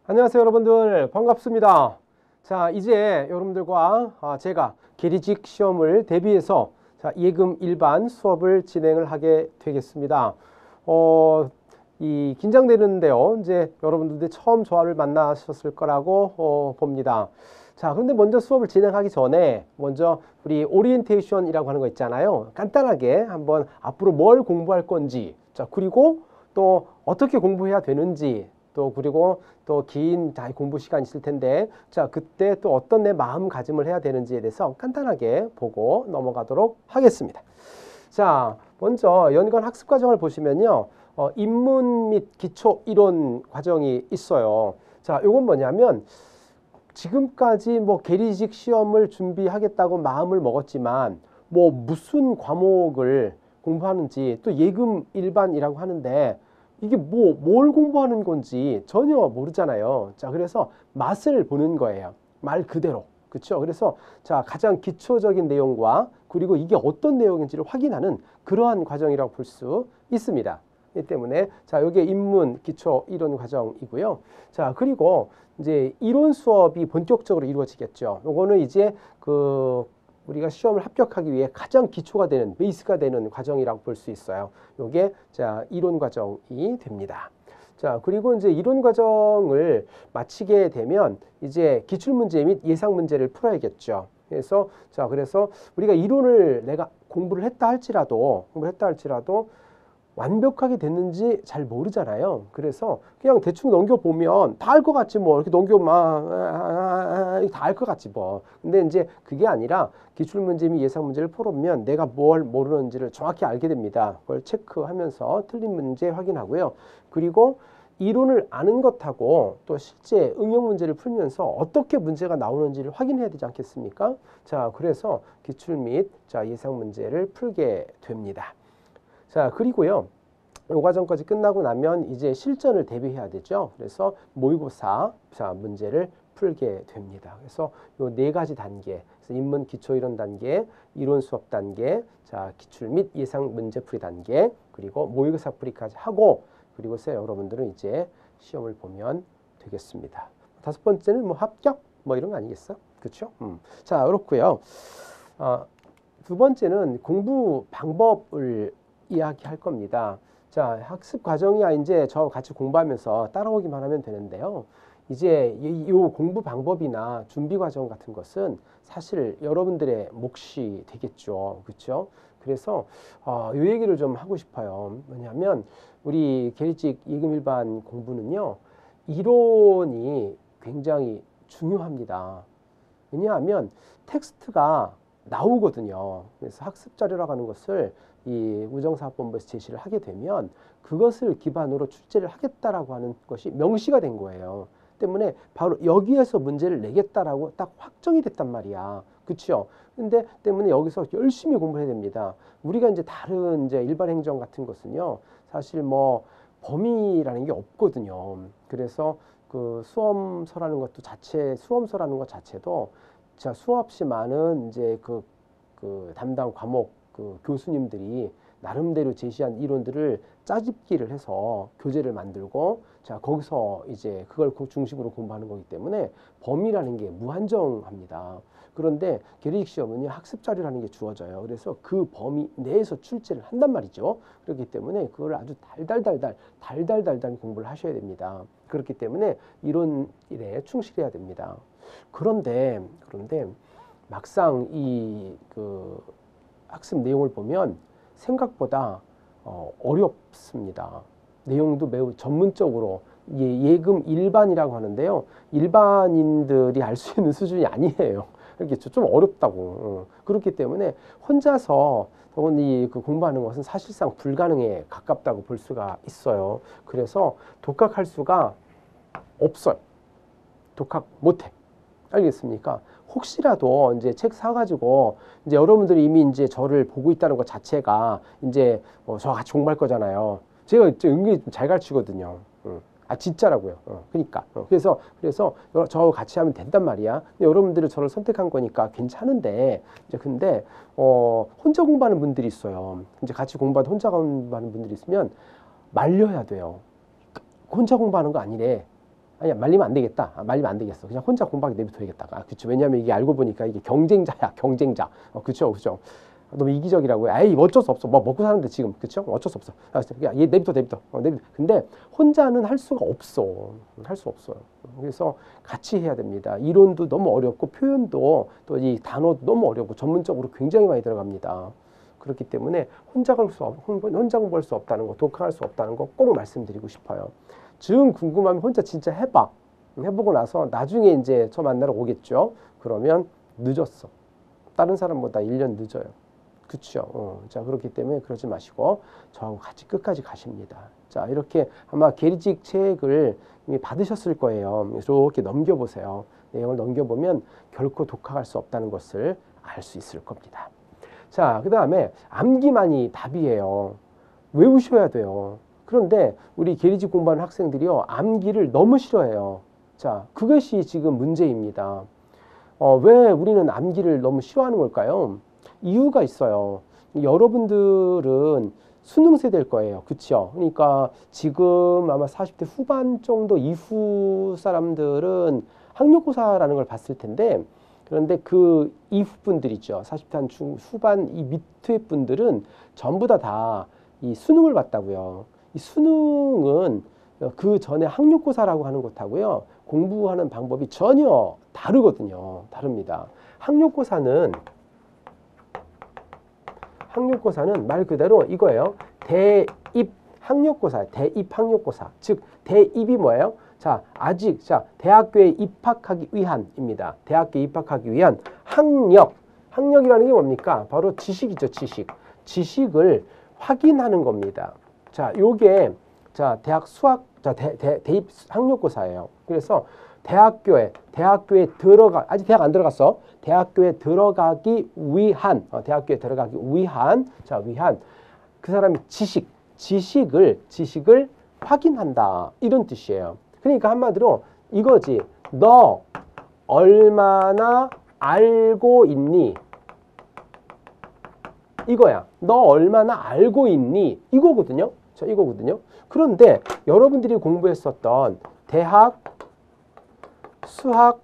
안녕하세요 여러분들, 반갑습니다. 자, 이제 여러분들과 제가 계리직 시험을 대비해서 예금 일반 수업을 진행을 하게 되겠습니다. 이 긴장되는데요. 이제 여러분들 처음 저를 만나셨을 거라고 봅니다. 자, 그런데 먼저 수업을 진행하기 전에 먼저 우리 오리엔테이션이라고 하는 거 있잖아요. 간단하게 한번 앞으로 뭘 공부할 건지, 자, 그리고 또 어떻게 공부해야 되는지, 또 그리고 또 긴 공부 시간이 있을 텐데, 자, 그때 또 어떤 내 마음가짐을 해야 되는지에 대해서 간단하게 보고 넘어가도록 하겠습니다. 자, 먼저 연관 학습 과정을 보시면요. 입문 및 기초 이론 과정이 있어요. 자, 이건 뭐냐면 지금까지 뭐 계리직 시험을 준비하겠다고 마음을 먹었지만 뭐 무슨 과목을 공부하는지, 또 예금 일반이라고 하는데 이게 뭘 공부하는 건지 전혀 모르잖아요. 자, 그래서 맛을 보는 거예요. 말 그대로. 그렇죠? 그래서 자, 가장 기초적인 내용과 그리고 이게 어떤 내용인지를 확인하는 그러한 과정이라고 볼 수 있습니다. 이 때문에 자, 이게 입문 기초 이론 과정이고요. 자, 그리고 이제 이론 수업이 본격적으로 이루어지겠죠. 요거는 이제 우리가 시험을 합격하기 위해 가장 기초가 되는, 베이스가 되는 과정이라고 볼 수 있어요. 요게 자, 이론 과정이 됩니다. 자, 그리고 이제 이론 과정을 마치게 되면 이제 기출문제 및 예상 문제를 풀어야겠죠. 그래서 우리가 이론을 내가 공부를 했다 할지라도 완벽하게 됐는지 잘 모르잖아요. 그래서 그냥 대충 넘겨보면 다 알 것 같지 뭐. 이렇게 넘겨만 다 알 것 같지 뭐. 근데 이제 그게 아니라 기출문제 및 예상문제를 풀어보면 내가 뭘 모르는지를 정확히 알게 됩니다. 그걸 체크하면서 틀린 문제 확인하고요. 그리고 이론을 아는 것하고 또 실제 응용 문제를 풀면서 어떻게 문제가 나오는지를 확인해야 되지 않겠습니까? 자, 그래서 기출 및 예상 문제를 풀게 됩니다. 자, 그리고요. 이 과정까지 끝나고 나면 이제 실전을 대비해야 되죠. 그래서 모의고사 문제를 풀게 됩니다. 그래서 요 네 가지 단계, 그래서 입문 기초 이론 단계, 이론 수업 단계, 자, 기출 및 예상 문제 풀이 단계, 그리고 모의고사 풀이까지 하고, 그리고서 여러분들은 이제 시험을 보면 되겠습니다. 다섯 번째는 뭐 합격 뭐 이런 거 아니겠어? 그렇죠? 자, 그렇고요. 두 번째는 공부 방법을 이야기할 겁니다. 자, 학습 과정이야 이제 저 같이 공부하면서 따라오기만 하면 되는데요. 이제 이 공부 방법이나 준비 과정 같은 것은 사실 여러분들의 몫이 되겠죠. 그렇죠? 그래서 이 얘기를 좀 하고 싶어요. 뭐냐면 우리 계리직 예금 일반 공부는요. 이론이 굉장히 중요합니다. 왜냐하면 텍스트가 나오거든요. 그래서 학습 자료라고 하는 것을 이 우정사업본부에서 제시를 하게 되면 그것을 기반으로 출제를 하겠다라고 하는 것이 명시가 된 거예요. 때문에 바로 여기에서 문제를 내겠다라고 딱 확정이 됐단 말이야. 그렇죠? 근데 때문에 여기서 열심히 공부해야 됩니다. 우리가 이제 다른 이제 일반 행정 같은 것은요. 사실 뭐 범위라는 게 없거든요. 그래서 그 수험서라는 것 자체도 자, 수없이 많은 이제 그 담당 과목 교수님들이 나름대로 제시한 이론들을 짜집기를 해서 교재를 만들고 자, 거기서 이제 그걸 중심으로 공부하는 거기 때문에 범위라는 게 무한정합니다. 그런데 계리직 시험은요, 학습 자료라는 게 주어져요. 그래서 그 범위 내에서 출제를 한단 말이죠. 그렇기 때문에 그걸 아주 달달달 공부를 하셔야 됩니다. 그렇기 때문에 이론에 충실해야 됩니다. 그런데 막상 이 학습 내용을 보면 생각보다 어렵습니다. 내용도 매우 전문적으로 예금 일반이라고 하는데요. 일반인들이 알 수 있는 수준이 아니에요. 이렇게 좀 어렵다고. 그렇기 때문에 혼자서 공부하는 것은 사실상 불가능에 가깝다고 볼 수가 있어요. 그래서 독학할 수가 없어요. 독학 못해. 알겠습니까? 혹시라도 이제 책 사가지고 이제 여러분들이 이미 이제 저를 보고 있다는 것 자체가 이제 저와 같이 공부할 거잖아요. 제가 은근히 잘 가르치거든요. 진짜라고요. 그러니까. 그래서 저하고 같이 하면 된단 말이야. 여러분들이 저를 선택한 거니까 괜찮은데 이제 근데 혼자 공부하는 분들이 있어요. 이제 같이 혼자 공부하는 분들이 있으면 말려야 돼요. 혼자 공부하는 거 아니래. 아니야, 말리면 안 되겠다. 말리면 안 되겠어. 그냥 혼자 공부하게 내버려야겠다. 그쵸. 왜냐하면 이게 알고 보니까 이게 경쟁자야, 경쟁자. 그쵸, 그쵸. 너무 이기적이라고요. 에이, 어쩔 수 없어. 뭐 먹고 사는데 지금, 그쵸? 어쩔 수 없어. 야, 얘 내비둬. 내비둬. 근데 혼자는 할 수가 없어. 할 수 없어요. 그래서 같이 해야 됩니다. 이론도 너무 어렵고 표현도 또 이 단어도 너무 어렵고 전문적으로 굉장히 많이 들어갑니다. 그렇기 때문에 혼자 공부할 수 없다는 거, 독학할 수 없다는 거 꼭 말씀드리고 싶어요. 좀 궁금하면 혼자 진짜 해봐. 해보고 나서 나중에 이제 저 만나러 오겠죠. 그러면 늦었어. 다른 사람보다 1년 늦어요. 그쵸. 자, 그렇기 때문에 그러지 마시고 저하고 같이 끝까지 가십니다. 자, 이렇게 아마 계리직 책을 이미 받으셨을 거예요. 이렇게 넘겨보세요. 내용을 넘겨보면 결코 독학할 수 없다는 것을 알 수 있을 겁니다. 자, 그 다음에 암기만이 답이에요. 외우셔야 돼요. 그런데 우리 계리직 공부하는 학생들이요, 암기를 너무 싫어해요. 자, 그것이 지금 문제입니다. 왜 우리는 암기를 너무 싫어하는 걸까요? 이유가 있어요. 여러분들은 수능 세대일 거예요. 그쵸? 그러니까 지금 아마 40대 후반 정도 이후 사람들은 학력고사라는 걸 봤을 텐데, 그런데 그 이후 분들이죠. 40대 한 후반 이 밑에 분들은 전부 다 이 수능을 봤다고요. 이 수능은 그 전에 학력고사라고 하는 것하고요, 공부하는 방법이 전혀 다르거든요. 다릅니다. 학력고사는 말 그대로 이거예요. 대입 학력고사, 대입 학력고사. 즉 대입이 뭐예요? 자, 아직 대학교에 입학하기 위한입니다. 대학교에 입학하기 위한 학력이라는 게 뭡니까? 바로 지식이죠, 지식. 지식을 확인하는 겁니다. 자, 요게 대학 수학 대입 학력고사예요. 그래서 대학교에 아직 대학 안 들어갔어. 대학교에 들어가기 위한 그 사람이 지식을 확인한다, 이런 뜻이에요. 그러니까 한마디로 이거지. 너 얼마나 알고 있니? 이거야. 너 얼마나 알고 있니? 이거거든요. 자, 이거거든요. 그런데 여러분들이 공부했었던 대학 수학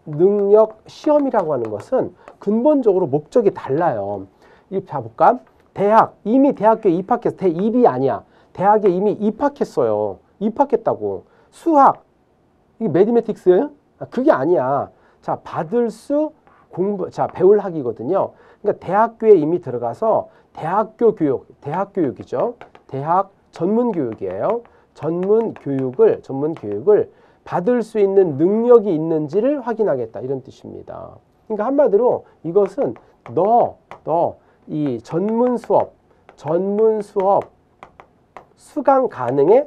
능력 시험이라고 하는 것은 근본적으로 목적이 달라요. 이거 봐볼까? 이미 대학교에 입학해서 대입이 아니야. 대학에 이미 입학했어요. 입학했다고. 수학, 이게 매드매틱스예요? 그게 아니야. 자, 배울 학이거든요. 그러니까 대학교에 이미 들어가서 대학교육이죠. 대학 전문교육이에요. 전문교육을 받을 수 있는 능력이 있는지를 확인하겠다, 이런 뜻입니다. 그러니까 한마디로 이것은 이 전문 수업 수강 가능해?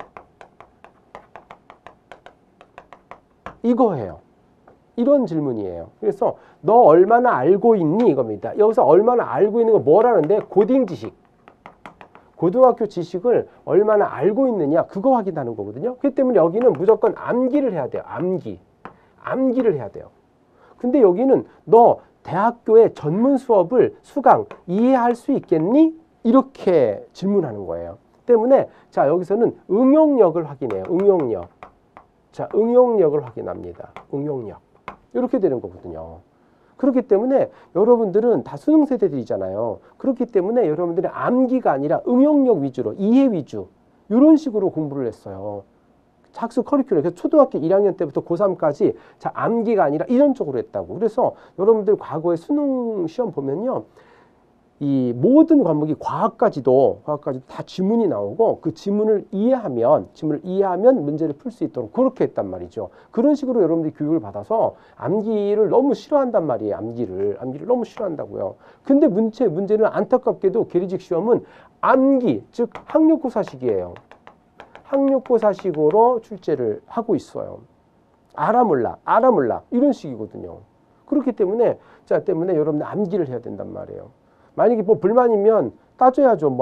이거예요. 이런 질문이에요. 그래서 너 얼마나 알고 있니? 이겁니다. 여기서 얼마나 알고 있는 거 뭐라는데? 고딩 지식. 고등학교 지식을 얼마나 알고 있느냐, 그거 확인하는 거거든요. 그렇기 때문에 여기는 무조건 암기를 해야 돼요. 암기를 해야 돼요. 근데 여기는 너 대학교의 전문 수업을 수강 이해할 수 있겠니? 이렇게 질문하는 거예요. 때문에 자, 여기서는 응용력을 확인해요. 응용력을 확인합니다. 응용력. 이렇게 되는 거거든요. 그렇기 때문에 여러분들은 다 수능 세대들이잖아요. 그렇기 때문에 여러분들이 암기가 아니라 응용력 위주로, 이해 위주, 이런 식으로 공부를 했어요. 학습 커리큘럼. 그래서 초등학교 1학년 때부터 고3까지 암기가 아니라 이런 쪽으로 했다고. 그래서 여러분들 과거에 수능 시험 보면요, 이 모든 과목이 과학까지도 다 지문이 나오고, 그 지문을 이해하면 문제를 풀 수 있도록 그렇게 했단 말이죠. 그런 식으로 여러분들이 교육을 받아서 암기를 너무 싫어한단 말이에요. 암기를 너무 싫어한다고요. 근데 문제는 안타깝게도 계리직 시험은 암기, 즉 학력고사식이에요. 학력고사식으로 출제를 하고 있어요. 알아 몰라 이런 식이거든요. 그렇기 때문에 여러분들 암기를 해야 된단 말이에요. 만약에 뭐 불만이면 따져야죠.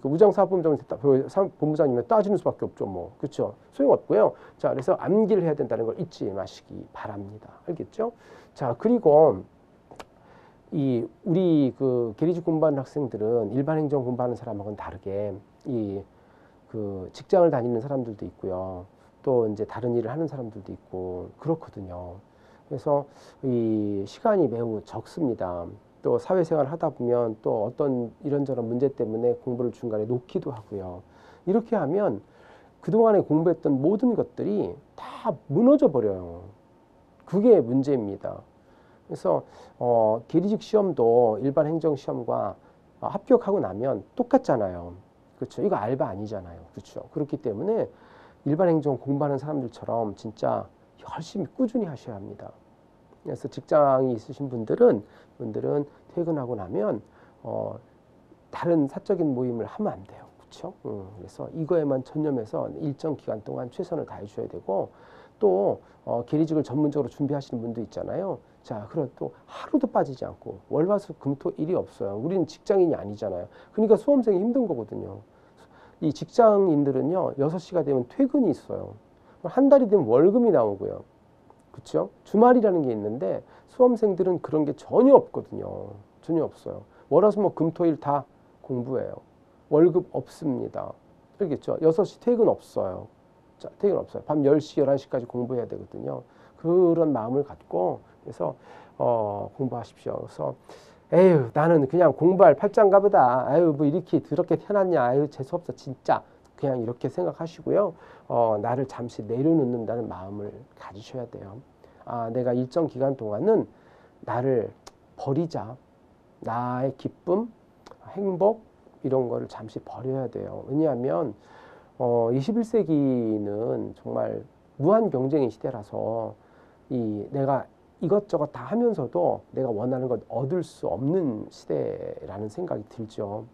우장사업본부장님은 따지는 수밖에 없죠. 뭐, 그렇죠. 소용없고요. 자, 그래서 암기를 해야 된다는 걸 잊지 마시기 바랍니다. 알겠죠? 자, 그리고 우리 계리직 공부하는 학생들은 일반 행정 공부하는 사람하고는 다르게 그 직장을 다니는 사람들도 있고요. 또 이제 다른 일을 하는 사람들도 있고 그렇거든요. 그래서 이 시간이 매우 적습니다. 또 사회생활을 하다 보면 또 어떤 이런저런 문제 때문에 공부를 중간에 놓기도 하고요. 이렇게 하면 그동안에 공부했던 모든 것들이 다 무너져 버려요. 그게 문제입니다. 그래서 계리직 시험도 일반 행정 시험과 합격하고 나면 똑같잖아요. 그렇죠? 이거 알바 아니잖아요. 그렇죠? 그렇기 때문에 일반 행정 공부하는 사람들처럼 진짜 열심히 꾸준히 하셔야 합니다. 그래서 직장이 있으신 분들은 퇴근하고 나면 다른 사적인 모임을 하면 안 돼요. 그렇죠? 그래서 이거에만 전념해서 일정 기간 동안 최선을 다해 주셔야 되고 또 계리직을 전문적으로 준비하시는 분도 있잖아요. 자, 그럼 또 하루도 빠지지 않고 월화수금토일이 없어요. 우리는 직장인이 아니잖아요. 그러니까 수험생이 힘든 거거든요. 이 직장인들은요, 6시가 되면 퇴근이 있어요. 한 달이 되면 월급이 나오고요. 그렇죠? 주말이라는 게 있는데 수험생들은 그런 게 전혀 없거든요. 전혀 없어요. 월화수목금토일 다 공부해요. 월급 없습니다. 알겠죠? 6시 퇴근 없어요. 자, 퇴근 없어요. 밤 10시, 11시까지 공부해야 되거든요. 그런 마음을 갖고 그래서 공부하십시오. 그래서 에휴, 나는 그냥 공부할 팔짱가 보다. 아유, 뭐 이렇게 더럽게 태어났냐. 아유, 재수없어. 진짜. 그냥 이렇게 생각하시고요. 나를 잠시 내려놓는다는 마음을 가지셔야 돼요. 아, 내가 일정 기간 동안은 나를 버리자. 나의 기쁨, 행복 이런 거를 잠시 버려야 돼요. 왜냐하면 21세기는 정말 무한 경쟁의 시대라서 내가 이것저것 다 하면서도 내가 원하는 것 얻을 수 없는 시대라는 생각이 들죠.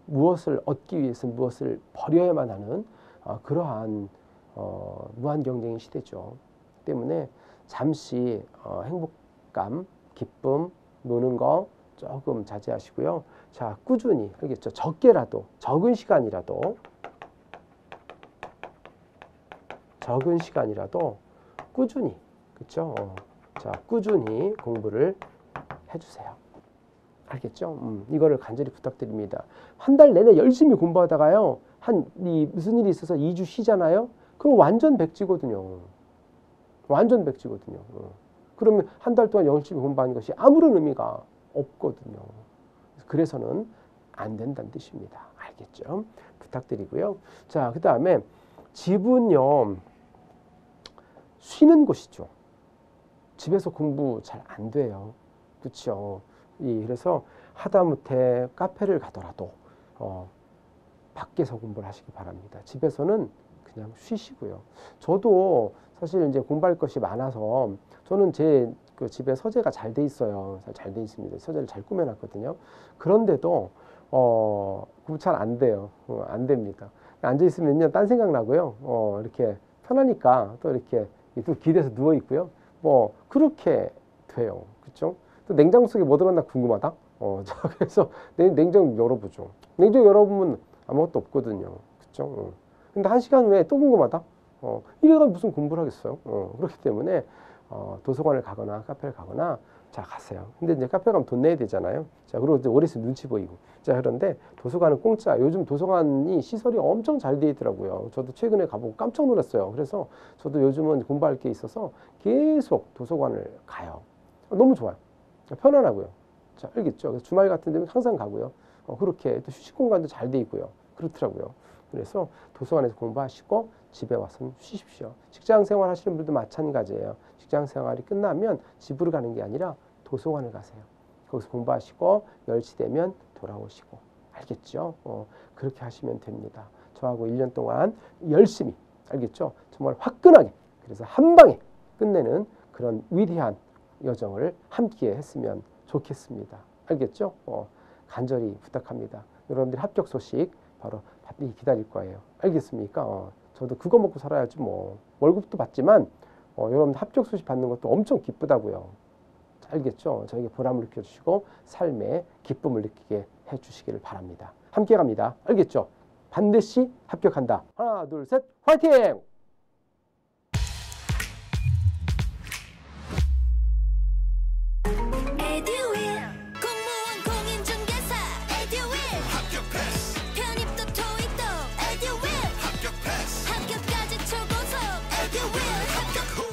무엇을 얻기 위해서는 무엇을 버려야만 하는 그러한 무한 경쟁의 시대죠. 때문에 잠시 행복감, 기쁨, 노는 거 조금 자제하시고요. 자, 꾸준히, 알겠죠? 적게라도, 적은 시간이라도 꾸준히, 그렇죠? 자, 꾸준히 공부를 해주세요. 알겠죠? 이거를 간절히 부탁드립니다. 한 달 내내 열심히 공부하다가요, 무슨 일이 있어서 2주 쉬잖아요? 그럼 완전 백지거든요. 완전 백지거든요. 그러면 한 달 동안 열심히 공부하는 것이 아무런 의미가 없거든요. 그래서는 안 된다는 뜻입니다. 알겠죠? 부탁드리고요. 자, 그 다음에 집은요, 쉬는 곳이죠. 집에서 공부 잘 안 돼요. 그렇죠? 그래서 하다못해 카페를 가더라도 밖에서 공부를 하시기 바랍니다. 집에서는 그냥 쉬시고요. 저도 사실 이제 공부할 것이 많아서 저는 제 그 집에 서재가 잘 돼 있어요. 잘 돼 있습니다. 서재를 잘 꾸며놨거든요. 그런데도 공부 잘 안 돼요. 안 됩니다. 앉아 있으면요, 딴 생각 나고요. 이렇게 편하니까 또 이렇게 또 기대서 누워 있고요. 뭐 그렇게 돼요. 그렇죠? 또 냉장고 속에 뭐 들었나 궁금하다. 자, 그래서 냉장고 열어보죠. 냉장고 열어보면 아무것도 없거든요. 그렇죠? 근데 1시간 후에 또 궁금하다. 이래가 무슨 공부를 하겠어요. 그렇기 때문에 도서관을 가거나 카페를 가거나 자, 가세요. 근데 이제 카페 가면 돈 내야 되잖아요. 자, 그리고 이제 오래 있으면 눈치 보이고. 자, 그런데 도서관은 공짜. 요즘 도서관이 시설이 엄청 잘 돼 있더라고요. 저도 최근에 가보고 깜짝 놀랐어요. 그래서 저도 요즘은 공부할 게 있어서 계속 도서관을 가요. 너무 좋아요. 편안하고요. 자, 알겠죠? 그래서 주말 같은 데는 항상 가고요. 그렇게 또 휴식 공간도 잘 돼 있고요. 그렇더라고요. 그래서 도서관에서 공부하시고 집에 와서는 쉬십시오. 직장 생활 하시는 분도 마찬가지예요. 직장 생활이 끝나면 집으로 가는 게 아니라 도서관을 가세요. 거기서 공부하시고 10시 되면 돌아오시고. 알겠죠? 그렇게 하시면 됩니다. 저하고 1년 동안 열심히, 알겠죠? 정말 화끈하게, 그래서 한 방에 끝내는 그런 위대한 여정을 함께 했으면 좋겠습니다. 알겠죠? 간절히 부탁합니다. 여러분들 합격 소식 바로 기다릴 거예요. 알겠습니까? 저도 그거 먹고 살아야지 뭐. 월급도 받지만 여러분들 합격 소식 받는 것도 엄청 기쁘다고요. 알겠죠? 저에게 보람을 느껴주시고 삶의 기쁨을 느끼게 해주시기를 바랍니다. 함께 갑니다. 알겠죠? 반드시 합격한다. 하나, 둘, 셋, 화이팅! 합격 후